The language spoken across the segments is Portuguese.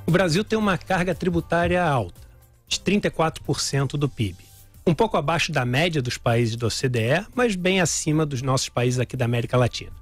O Brasil tem uma carga tributária alta, de 34% do PIB. Um pouco abaixo da média dos países da OCDE, mas bem acima dos nossos países aqui da América Latina.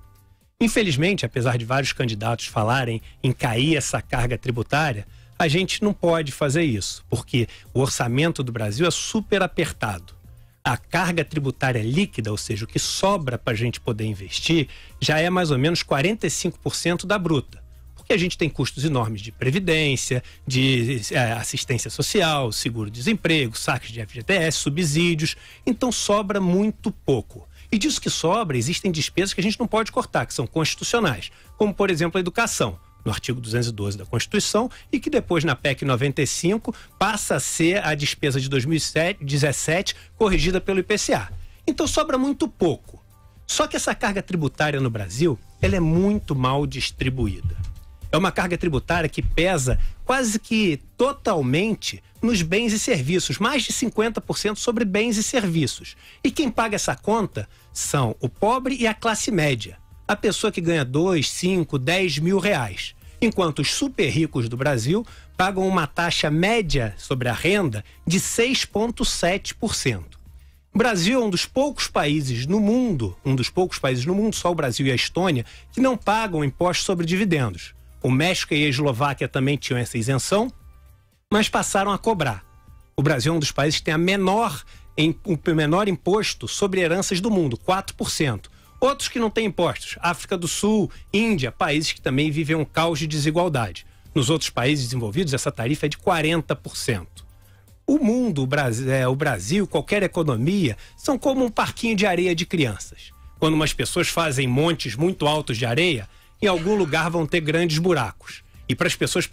Infelizmente, apesar de vários candidatos falarem em cair essa carga tributária, a gente não pode fazer isso, porque o orçamento do Brasil é super apertado. A carga tributária líquida, ou seja, o que sobra para a gente poder investir, já é mais ou menos 45% da bruta. Porque a gente tem custos enormes de previdência, de assistência social, seguro-desemprego, saques de FGTS, subsídios. Então sobra muito pouco. E disso que sobra, existem despesas que a gente não pode cortar, que são constitucionais. Como, por exemplo, a educação, no artigo 212 da Constituição, e que depois na PEC 95 passa a ser a despesa de 2017 corrigida pelo IPCA. Então sobra muito pouco. Só que essa carga tributária no Brasil, ela é muito mal distribuída. É uma carga tributária que pesa quase que totalmente nos bens e serviços, mais de 50% sobre bens e serviços. E quem paga essa conta são o pobre e a classe média. A pessoa que ganha 2, 5, 10 mil reais. Enquanto os super ricos do Brasil pagam uma taxa média sobre a renda de 6,7%. O Brasil é um dos poucos países no mundo, só o Brasil e a Estônia, que não pagam impostos sobre dividendos. O México e a Eslováquia também tinham essa isenção, mas passaram a cobrar. O Brasil é um dos países que tem o menor imposto sobre heranças do mundo, 4%. Outros que não têm impostos, África do Sul, Índia, países que também vivem um caos de desigualdade. Nos outros países desenvolvidos, essa tarifa é de 40%. O mundo, o Brasil, qualquer economia, são como um parquinho de areia de crianças. Quando umas pessoas fazem montes muito altos de areia, em algum lugar vão ter grandes buracos. E para as pessoas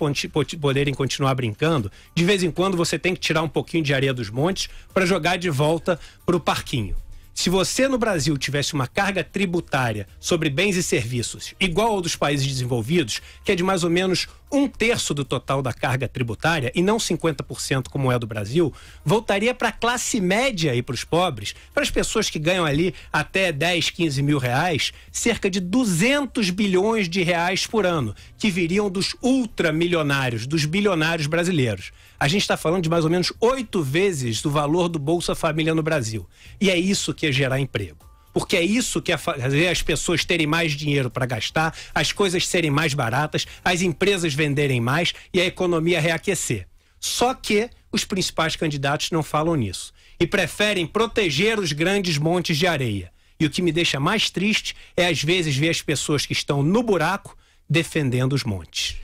poderem continuar brincando, de vez em quando você tem que tirar um pouquinho de areia dos montes para jogar de volta para o parquinho. Se você no Brasil tivesse uma carga tributária sobre bens e serviços igual ao dos países desenvolvidos, que é de mais ou menos 1/3 do total da carga tributária e não 50% como é do Brasil, voltaria para a classe média e para os pobres, para as pessoas que ganham ali até 10, 15 mil reais, cerca de 200 bilhões de reais por ano, que viriam dos ultramilionários, dos bilionários brasileiros. A gente está falando de mais ou menos 8 vezes do valor do Bolsa Família no Brasil. E é isso que é gerar emprego. Porque é isso que é fazer as pessoas terem mais dinheiro para gastar, as coisas serem mais baratas, as empresas venderem mais e a economia reaquecer. Só que os principais candidatos não falam nisso. E preferem proteger os grandes montes de areia. E o que me deixa mais triste é, às vezes, ver as pessoas que estão no buraco defendendo os montes.